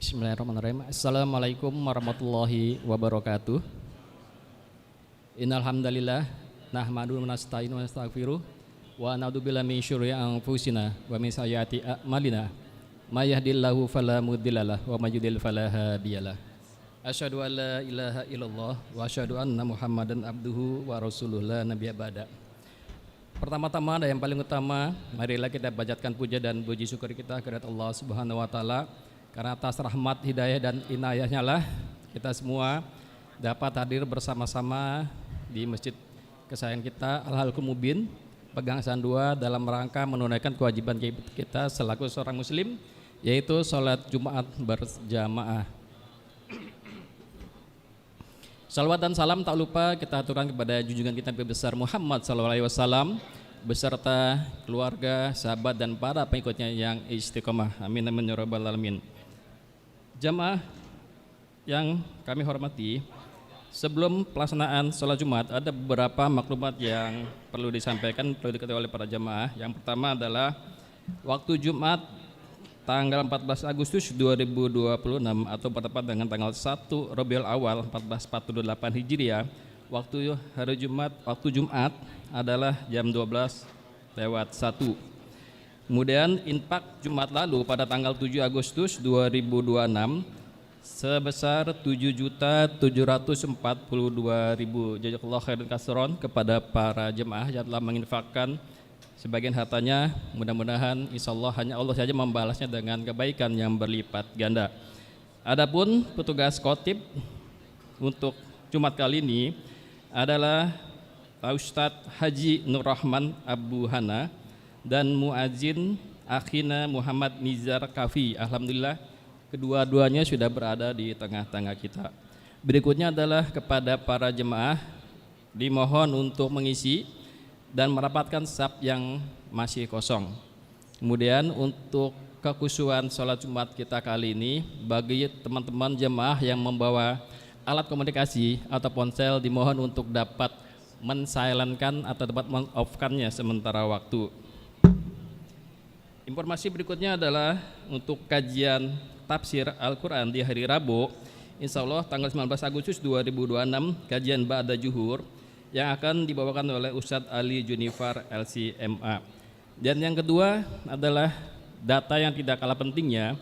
Bismillahirrahmanirrahim. Assalamualaikum warahmatullahi wabarakatuh. Innal hamdalillah nahmadu wa nasta'inu wa nastaghfiruh wa na'udzubillahi min syururi anfusina wa min sayyiati a'malina. May yahdihillahu fala mudhillalah wa may yudhlil fala hadiyalah. Asyhadu an la ilaha illallah wa asyhadu anna Muhammadan abduhu wa rasuluh la nabiyya ba'da. Pertama-tama dan yang paling utama, marilah kita panjatkan puja dan puji syukur kita kepada Allah Subhanahu wa taala. Karena atas rahmat, hidayah dan inayahnya lah kita semua dapat hadir bersama-sama di masjid kesayangan kita Al-Halqul Mubin Pegang Sandua dalam rangka menunaikan kewajiban kita selaku seorang muslim, yaitu sholat Jumat berjamaah. Salawat dan salam tak lupa kita aturkan kepada junjungan kita Nabi besar Muhammad SAW beserta keluarga, sahabat dan para pengikutnya yang istiqomah. Amin amin ya rabbal alamin. Jamaah yang kami hormati, sebelum pelaksanaan sholat Jumat ada beberapa maklumat yang perlu disampaikan, perlu diketahui oleh para jamaah. Yang pertama adalah waktu Jumat tanggal 14 Agustus 2026 atau bertepat dengan tanggal 1 Rabiul Awal 1448 Hijriah, waktu Jumat adalah jam 12:01. Kemudian infak Jumat lalu pada tanggal 7 Agustus 2026 sebesar 7.742.000 jazakallahu khairan katsiran kepada para jemaah yang telah menginfakkan sebagian hartanya. Mudah-mudahan insyaallah hanya Allah saja membalasnya dengan kebaikan yang berlipat ganda. Adapun petugas khotib untuk Jumat kali ini adalah Ustadz Haji Nur Rahman Abu Hana dan muadzin akhina Muhammad Nizar Kafi. Alhamdulillah kedua-duanya sudah berada di tengah-tengah kita. Berikutnya adalah kepada para jemaah dimohon untuk mengisi dan merapatkan saf yang masih kosong. Kemudian untuk kekhusyuan sholat Jumat kita kali ini, bagi teman-teman jemaah yang membawa alat komunikasi atau ponsel dimohon untuk dapat mensilenkan atau dapat men-off-kannya sementara waktu. Informasi berikutnya adalah untuk kajian tafsir Al-Quran di hari Rabu, insya Allah tanggal 19 Agustus 2026, kajian Ba'da Juhur yang akan dibawakan oleh Ustadz Ali Junifar LCMA. Dan yang kedua adalah data yang tidak kalah pentingnya,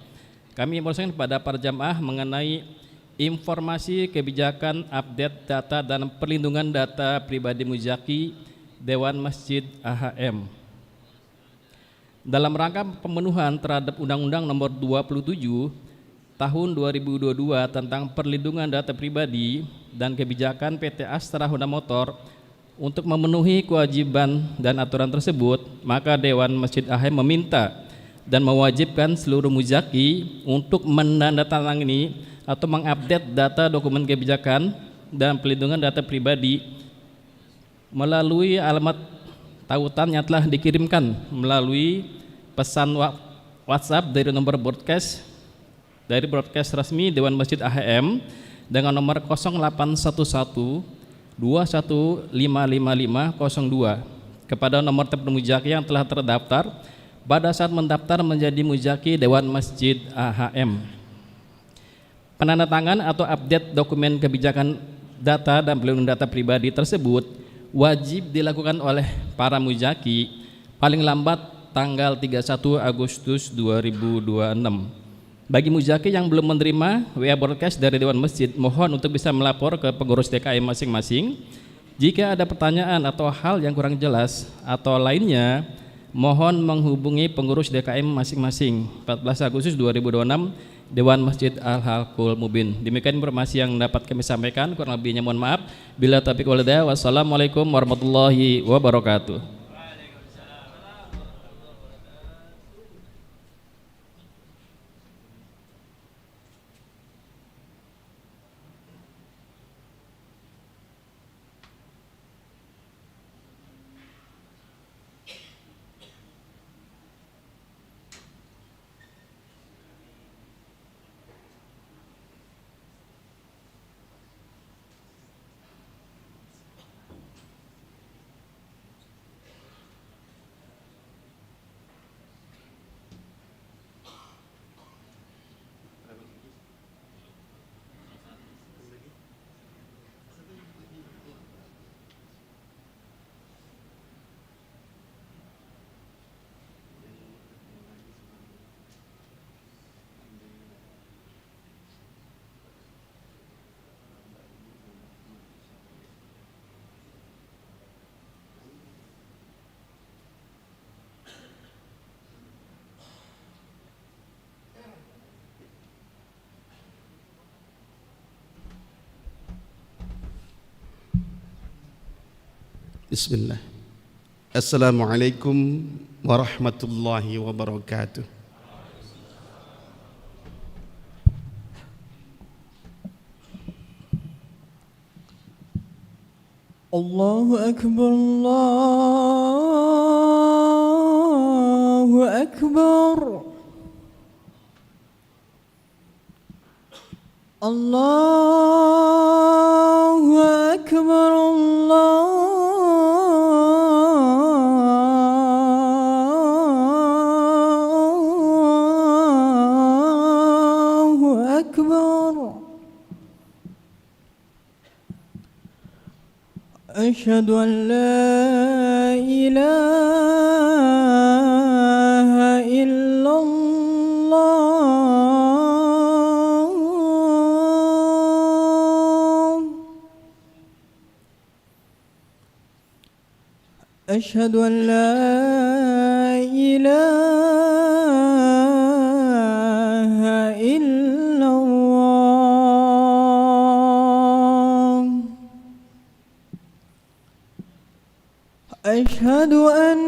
kami informasikan kepada para jamaah mengenai informasi kebijakan update data dan perlindungan data pribadi Muzaki Dewan Masjid AHM. Dalam rangka pemenuhan terhadap Undang-Undang Nomor 27 Tahun 2022 tentang perlindungan data pribadi dan kebijakan PT Astra Honda Motor, untuk memenuhi kewajiban dan aturan tersebut, maka Dewan Masjid AHM meminta dan mewajibkan seluruh muzaki untuk menandatangani atau mengupdate data dokumen kebijakan dan perlindungan data pribadi melalui alamat tautan yang telah dikirimkan melalui pesan WhatsApp dari nomor broadcast resmi Dewan Masjid AHM dengan nomor 0811 21555502 kepada nomor telepon muzaki yang telah terdaftar pada saat mendaftar menjadi muzaki Dewan Masjid AHM. Penandatangan atau update dokumen kebijakan data dan perlindungan data pribadi tersebut wajib dilakukan oleh para muzaki paling lambat tanggal 31 Agustus 2026. Bagi muzaki yang belum menerima WA broadcast dari Dewan Masjid, mohon untuk bisa melapor ke pengurus DKM masing-masing. Jika ada pertanyaan atau hal yang kurang jelas atau lainnya, mohon menghubungi pengurus DKM masing-masing. 14 Agustus 2026 Dewan Masjid Al-Halqul Mubin. Demikian informasi yang dapat kami sampaikan, kurang lebihnya mohon maaf. Bila taufiq wal hidayah, wassalamualaikum warahmatullahi wabarakatuh. Bismillah. Assalamualaikum warahmatullahi wabarakatuh. Allahu Akbar, Allahu Akbar. Allahu Akbar, Allahu Akbar. أشهد أن لا إله إلا الله. أشهد أن لا إله إلا الله. أشهد أن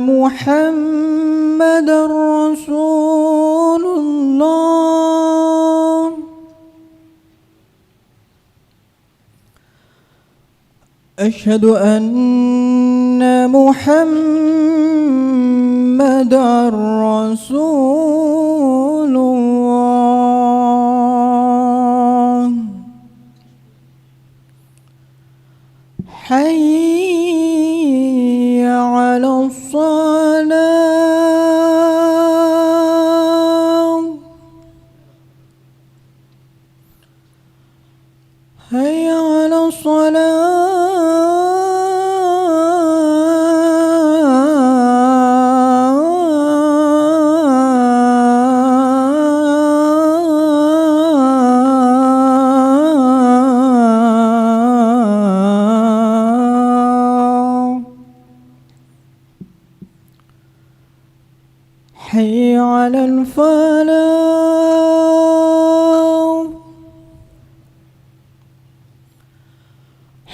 محمدا رسول الله. أشهد أن محمدا رسول الله. حي على الصلاة. حي على الصلاة. حي على الفلاح.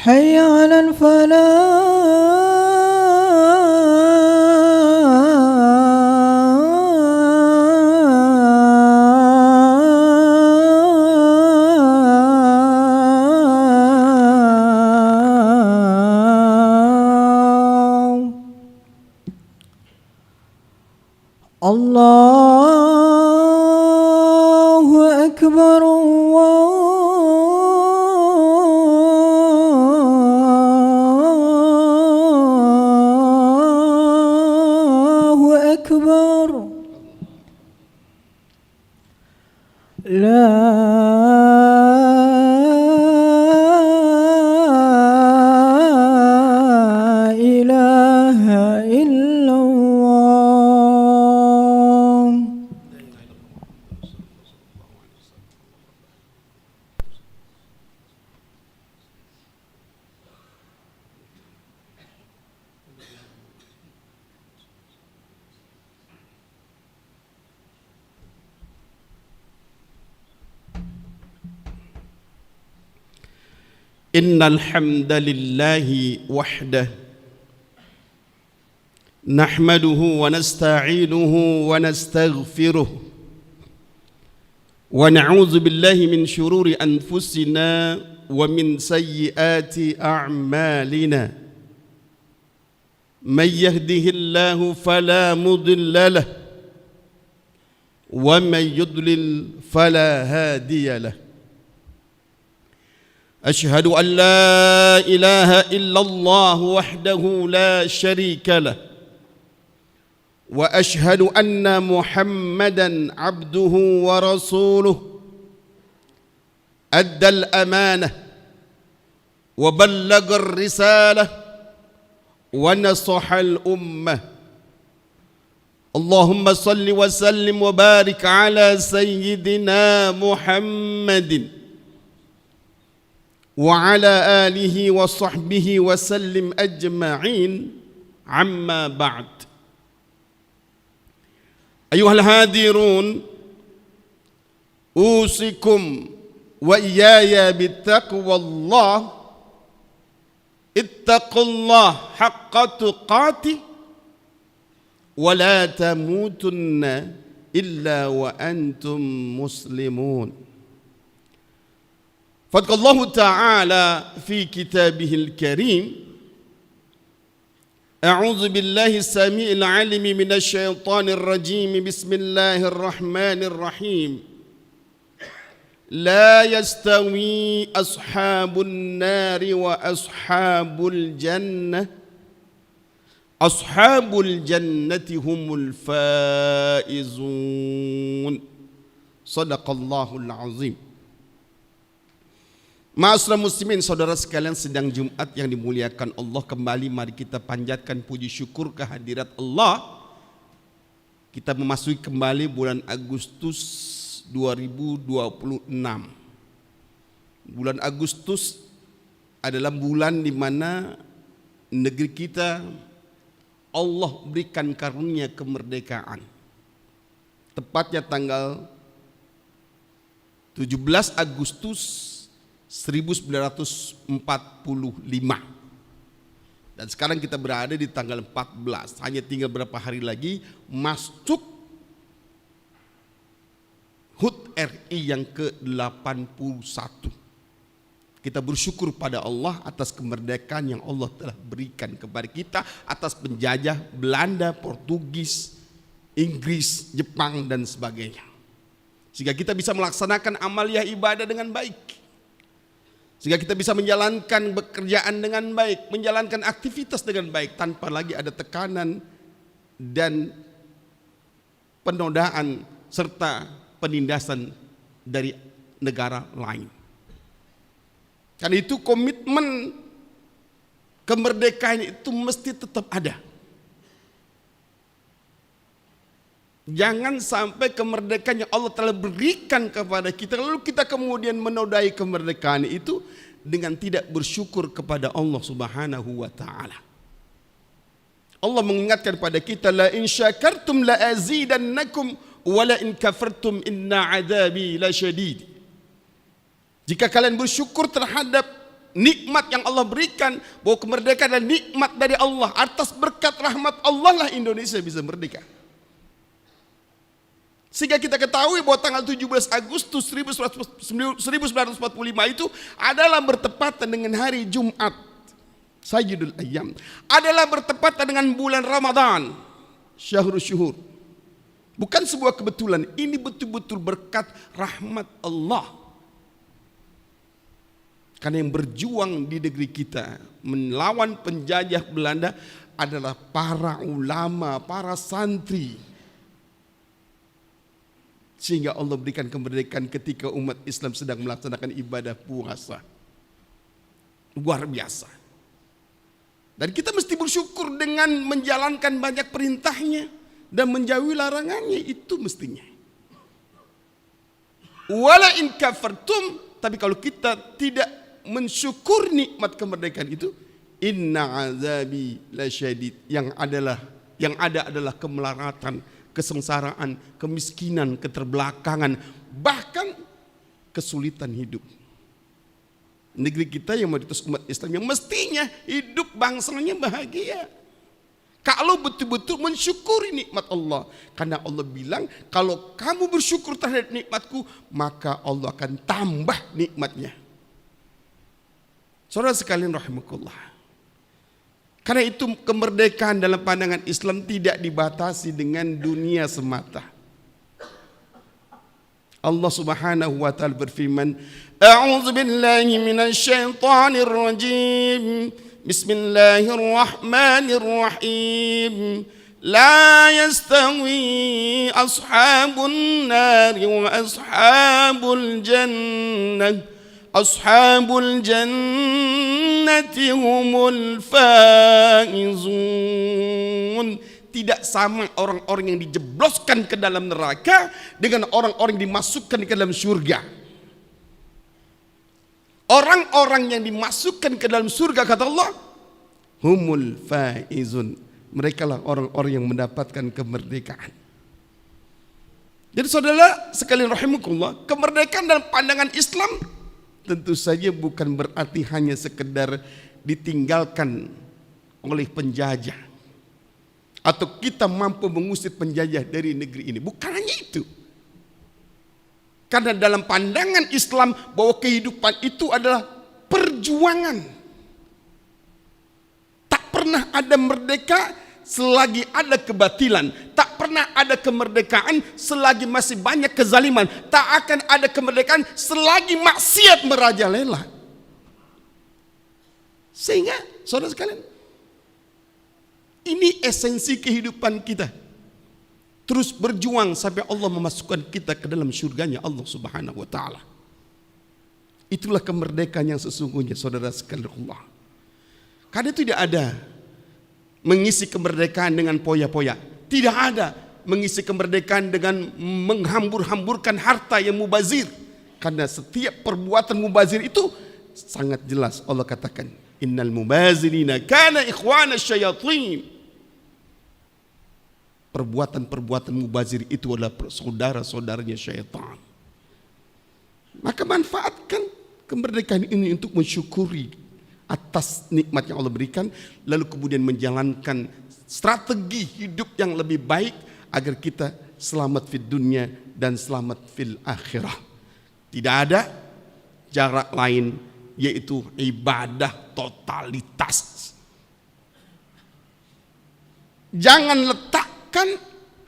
حي على الفلاح. الله أكبر، الله أكبر. لا إله إلا الله. إن الحمد لله وحده نحمده ونستعينه ونستغفره ونعوذ بالله من شرور أنفسنا ومن سيئات أعمالنا. من يهده الله فلا مضل له ومن يضلل فلا هادي له. أشهد أن لا إله إلا الله وحده لا شريك له، وأشهد أن محمدًا عبده ورسوله. أدى الأمانة وبلغ الرسالة ونصح الأمة. اللهم صل وسلم وبارك على سيدنا محمد وعلى آله وصحبه وسلم أجمعين. عما بعد، أيها الحاضرون، أوصيكم وإياي بتقوى الله ittaqullah haqqa tuqatih wa la tamutunna illa wa antum muslimun. Faqallahu ta'ala fi kitabihil karim, a'udzu billahi samii'il 'aliim minasy syaithaanir rajiim, bismillahir rahmanir rahim. La yastawi ashabun nari wa ashabul jannah, ashabul jannati humul faizun. Sadaqallahul azim. Ma'asyiral muslimin, saudara sekalian, sedang Jumat yang dimuliakan Allah, kembali mari kita panjatkan puji syukur kehadirat Allah. Kita memasuki kembali bulan Agustus 2026. Bulan Agustus adalah bulan di mana negeri kita Allah berikan karunia kemerdekaan. Tepatnya tanggal 17 Agustus 1945. Dan sekarang kita berada di tanggal 14. Hanya tinggal berapa hari lagi masuk HUT RI yang ke-81. Kita bersyukur pada Allah atas kemerdekaan yang Allah telah berikan kepada kita atas penjajah Belanda, Portugis, Inggris, Jepang dan sebagainya. Sehingga kita bisa melaksanakan amaliyah ibadah dengan baik. Sehingga kita bisa menjalankan pekerjaan dengan baik, menjalankan aktivitas dengan baik tanpa lagi ada tekanan dan penodaan serta penindasan dari negara lain. Karena itu komitmen kemerdekaan itu mesti tetap ada. Jangan sampai kemerdekaan yang Allah telah berikan kepada kita lalu kita kemudian menodai kemerdekaan itu dengan tidak bersyukur kepada Allah Subhanahu wa taala. Allah mengingatkan pada kita, la in syakartum la azidannakum wala in kafartum inna adzabi lasyadid. Jika kalian bersyukur terhadap nikmat yang Allah berikan, bahwa kemerdekaan adalah nikmat dari Allah, atas berkat rahmat Allah lah Indonesia bisa merdeka. Sehingga kita ketahui bahwa tanggal 17 Agustus 1945 itu adalah bertepatan dengan hari Jumat, Sayyidul Ayyam, adalah bertepatan dengan bulan Ramadan, Syahrul Syuhur. Bukan sebuah kebetulan, ini betul-betul berkat rahmat Allah. Karena yang berjuang di negeri kita melawan penjajah Belanda adalah para ulama, para santri. Sehingga Allah berikan kemerdekaan ketika umat Islam sedang melaksanakan ibadah puasa. Luar biasa. Dan kita mesti bersyukur dengan menjalankan banyak perintahnya dan menjauhi larangannya, itu mestinya. Wala in kafartum, tapi kalau kita tidak mensyukur nikmat kemerdekaan itu, inna azabi lasyadid, yang ada adalah kemelaratan, kesengsaraan, kemiskinan, keterbelakangan, bahkan kesulitan hidup. Negeri kita yang mayoritas umat Islam yang mestinya hidup bangsanya bahagia, kalau betul-betul mensyukuri nikmat Allah. Karena Allah bilang, kalau kamu bersyukur terhadap nikmatku, maka Allah akan tambah nikmatnya. Saudara sekalian rahimakumullah. Karena itu kemerdekaan dalam pandangan Islam tidak dibatasi dengan dunia semata. Allah Subhanahu wa taala berfirman, a'udzu billahi minasy syaithanir rajim. Bismillahirrahmanirrahim. La yastawi ashabun nari wa ashabul jannah. Ashabul jannati humul faizun. Tidak sama orang-orang yang dijebloskan ke dalam neraka dengan orang-orang yang dimasukkan ke dalam surga. Orang-orang yang dimasukkan ke dalam surga, kata Allah, humul faizun. Mereka lah orang-orang yang mendapatkan kemerdekaan. Jadi saudara sekalian rahimakumullah, kemerdekaan dalam pandangan Islam tentu saja bukan berarti hanya sekedar ditinggalkan oleh penjajah, atau kita mampu mengusir penjajah dari negeri ini. Bukan hanya itu. Karena dalam pandangan Islam bahwa kehidupan itu adalah perjuangan. Tak pernah ada merdeka selagi ada kebatilan. Tak pernah ada kemerdekaan selagi masih banyak kezaliman. Tak akan ada kemerdekaan selagi maksiat merajalela. Sehingga saudara sekalian, ini esensi kehidupan kita. Terus berjuang sampai Allah memasukkan kita ke dalam surganya Allah Subhanahu wa taala. Itulah kemerdekaan yang sesungguhnya, saudara sekalian Allah. Karena tidak ada mengisi kemerdekaan dengan poya-poya. Tidak ada mengisi kemerdekaan dengan menghambur-hamburkan harta yang mubazir. Karena setiap perbuatan mubazir itu sangat jelas Allah katakan, innal mubazirina kana ikhwana syayatin. Perbuatan-perbuatan mubazir itu adalah saudara-saudaranya syaitan. Maka manfaatkan kemerdekaan ini untuk mensyukuri atas nikmat yang Allah berikan, lalu kemudian menjalankan strategi hidup yang lebih baik agar kita selamat fid dunia dan selamat fil akhirah. Tidak ada jarak lain, yaitu ibadah totalitas. Jangan letakkan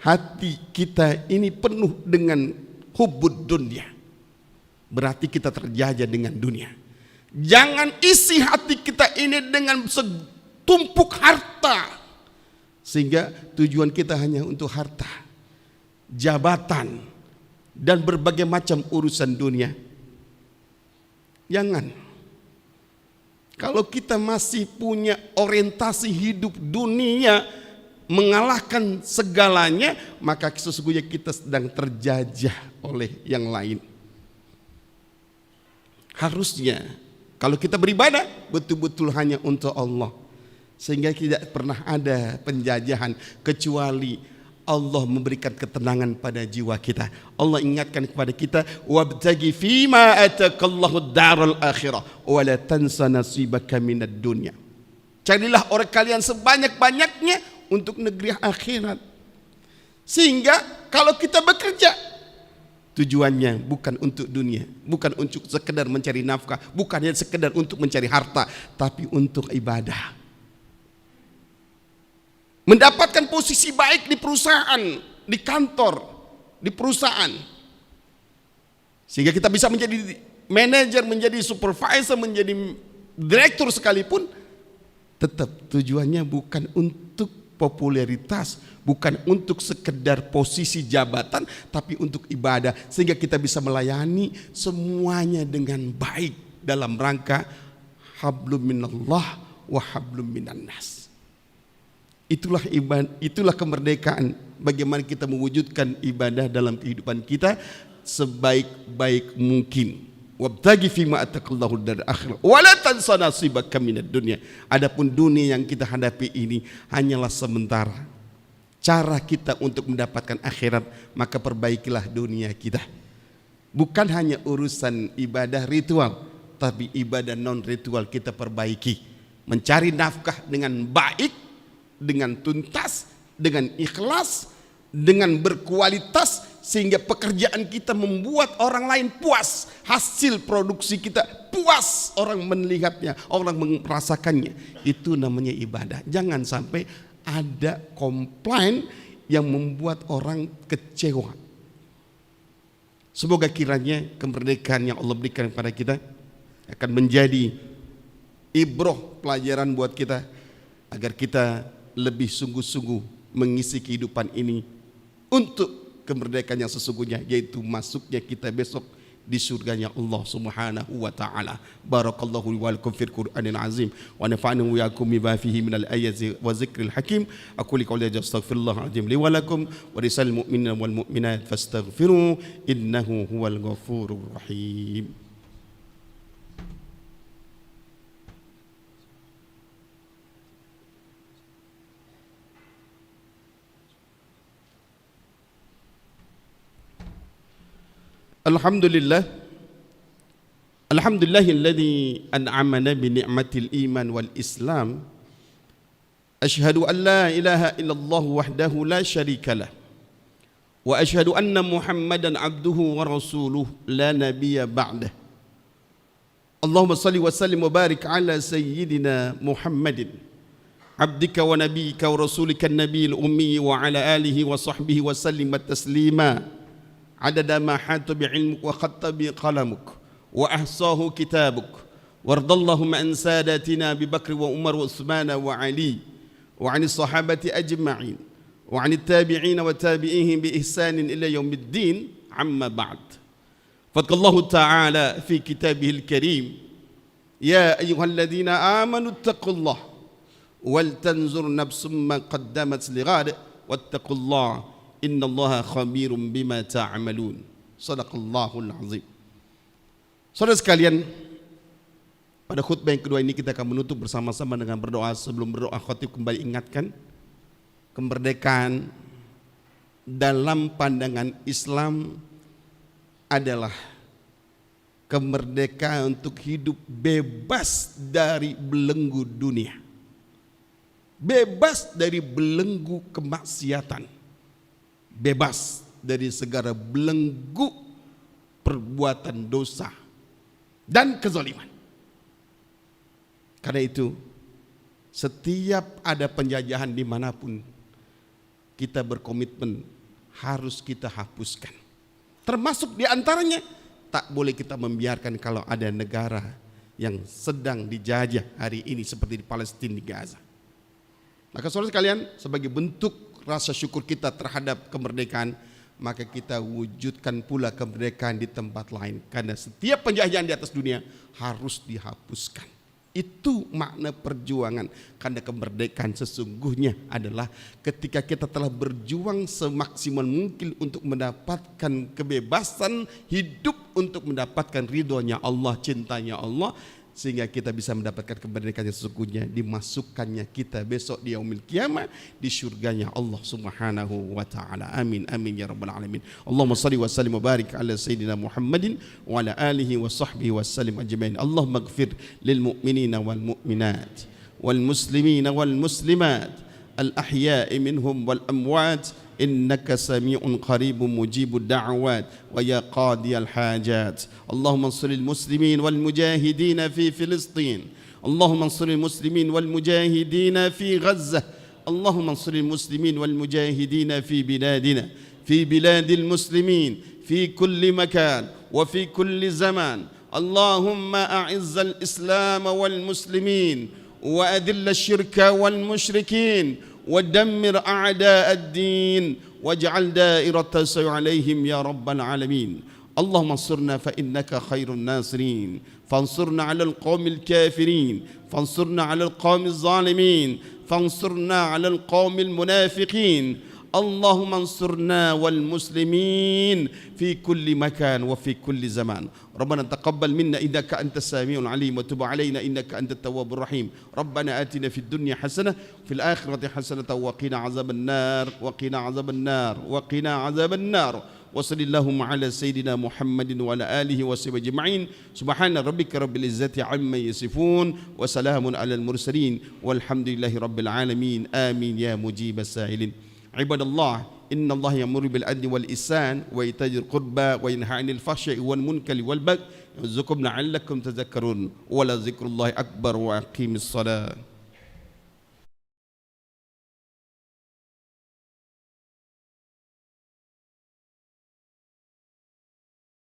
hati kita ini penuh dengan hubbud dunia, berarti kita terjajah dengan dunia. Jangan isi hati kita ini dengan setumpuk harta, sehingga tujuan kita hanya untuk harta, jabatan, dan berbagai macam urusan dunia. Jangan. Kalau kita masih punya orientasi hidup dunia, mengalahkan segalanya, maka sesungguhnya kita sedang terjajah oleh yang lain. Harusnya kalau kita beribadah betul-betul hanya untuk Allah, sehingga tidak pernah ada penjajahan kecuali Allah memberikan ketenangan pada jiwa kita. Allah ingatkan kepada kita, wabtagi fima atakallahu daral akhirah wa la tansa nasibaka minad dunya. Carilah orang kalian sebanyak-banyaknya untuk negeri akhirat. Sehingga kalau kita bekerja, tujuannya bukan untuk dunia, bukan untuk sekedar mencari nafkah, bukan hanya sekedar untuk mencari harta, tapi untuk ibadah. Mendapatkan posisi baik di perusahaan, di kantor, di perusahaan. Sehingga kita bisa menjadi manajer, menjadi supervisor, menjadi direktur sekalipun, tetap tujuannya bukan untuk popularitas, bukan untuk sekedar posisi jabatan, tapi untuk ibadah, sehingga kita bisa melayani semuanya dengan baik dalam rangka hablum minallah wa hablum minan nas. Itulah ibadah, itulah kemerdekaan, bagaimana kita mewujudkan ibadah dalam kehidupan kita sebaik-baik mungkin. Wabtagi fima atakallahu dar akhirah wa la tansa nasibaka minad dunya. Adapun dunia yang kita hadapi ini hanyalah sementara. Cara kita untuk mendapatkan akhirat, maka perbaikilah dunia kita. Bukan hanya urusan ibadah ritual, tapi ibadah non ritual kita perbaiki. Mencari nafkah dengan baik, dengan tuntas, dengan ikhlas, dengan berkualitas, sehingga pekerjaan kita membuat orang lain puas, hasil produksi kita puas, orang melihatnya, orang merasakannya. Itu namanya ibadah. Jangan sampai ada komplain yang membuat orang kecewa. Semoga kiranya kemerdekaan yang Allah berikan kepada kita akan menjadi ibroh, pelajaran buat kita, agar kita lebih sungguh-sungguh mengisi kehidupan ini untuk kemerdekaan yang sesungguhnya, yaitu masuknya kita besok di surganya Allah Subhanahu wa taala. Barakallahu li wa lakum fil Qur'anil azim wa nafa'ani wa iyyakum bima fihi minal ayati wa zikril hakim. Aku qouli astaghfirullah azim li wa lakum wa lisal mu'minina wal mu'minat fastaghfiru innahu huwal ghafurur rahim. Alhamdulillah, Alhamdulillahilladzi an'amana bi ni'matil iman wal islam. Asyhadu an la ilaha illallah wahdahu la syarika lah. Wa asyhadu anna Muhammadan abduhu wa rasuluh la nabiyya ba'dah. Allahumma salli wa sallim wa barik ala sayyidina Muhammadin abdika wa nabiyyika wa rasulika an-nabiyil ummi wa ala alihi wa sahbihi wa sallim taslima adada ma hata bi ilmuk wa khatta bi qalamuk wa ahsahu kitabuk wardallahu an sadatina Abi Bakr wa Umar wa Uthman wa Ali wa 'ani sahabati ajma'in wa 'ani tabi'in wa tabi'ihim bi ihsanin ila yaumiddin amma ba'd. Fadallahu ta'ala fi kitabihil karim ya ayyuhalladzina amanu taqullaha wal tanzur nafsum ma qaddamat lighad wattaqullaha innallaha khabirum bima ta'malun. Shadaqallahul azim. Saudara sekalian, pada khutbah yang kedua ini kita akan menutup bersama-sama dengan berdoa. Sebelum berdoa, khatib kembali ingatkan kemerdekaan dalam pandangan Islam adalah kemerdekaan untuk hidup bebas dari belenggu dunia, bebas dari belenggu kemaksiatan, bebas dari segala belenggu perbuatan dosa dan kezaliman. Karena itu, setiap ada penjajahan dimanapun, kita berkomitmen harus kita hapuskan. Termasuk diantaranya, tak boleh kita membiarkan kalau ada negara yang sedang dijajah hari ini seperti di Palestina, di Gaza. Maka saudara sekalian, sebagai bentuk rasa syukur kita terhadap kemerdekaan, maka kita wujudkan pula kemerdekaan di tempat lain. Karena setiap penjajahan di atas dunia harus dihapuskan. Itu makna perjuangan. Karena kemerdekaan sesungguhnya adalah ketika kita telah berjuang semaksimal mungkin untuk mendapatkan kebebasan hidup, untuk mendapatkan ridhonya Allah, cintanya Allah, sehingga kita bisa mendapatkan kemerdekaan yang sesungguhnya, dimasukkannya kita besok di yaumil qiyamah di syurganya Allah Subhanahu wa taala. Amin amin ya rabbal alamin. Allahumma shalli wa sallim wa barik ala sayyidina Muhammadin wa ala alihi wa sahbihi wa sallim ajmain. Allahumma ighfir lil mu'minina wal mu'minat wal muslimina wal muslimat al ahya'i minhum wal amwat إنك سميع قريب مجيب الدعوات ويا قاضي الحاجات. اللهم انصر المسلمين والمجاهدين في فلسطين. اللهم انصر المسلمين والمجاهدين في غزة. اللهم انصر المسلمين والمجاهدين في بلادنا، في بلاد المسلمين، في كل مكان وفي كل زمان. اللهم أعز الإسلام والمسلمين وأذل الشرك والمشركين ودمر أعداء الدين واجعل دائرة السوء عليهم يا رب العالمين. اللهم انصرنا فإنك خير الناصرين، فانصرنا على القوم الكافرين، فانصرنا على القوم الظالمين، فانصرنا على القوم المنافقين. اللهم انصرنا والمسلمين في كل مكان وفي كل زمان. ربنا تقبل منا إنك أنت السميع العليم وتب علينا إنك أنت التواب الرحيم. ربنا آتنا في الدنيا حسنة وفي الآخرة حسنة وقنا عذاب النار وقنا عذاب النار وقنا عذاب النار. وصل اللهم على سيدنا محمد وعلى آله وصحبه أجمعين. سبحان ربك رب العزة عما يصفون وسلام على المرسلين والحمد لله رب العالمين. آمين يا مجيب السائلين. عباد الله، إن الله يأمر بالعدل والإحسان وإيتاء ذي القربى وينهى عن الفحشاء والمنكر والبغي يعظكم لعلكم تذكرون. ولذكر الله أكبر وأقيموا الصلاة.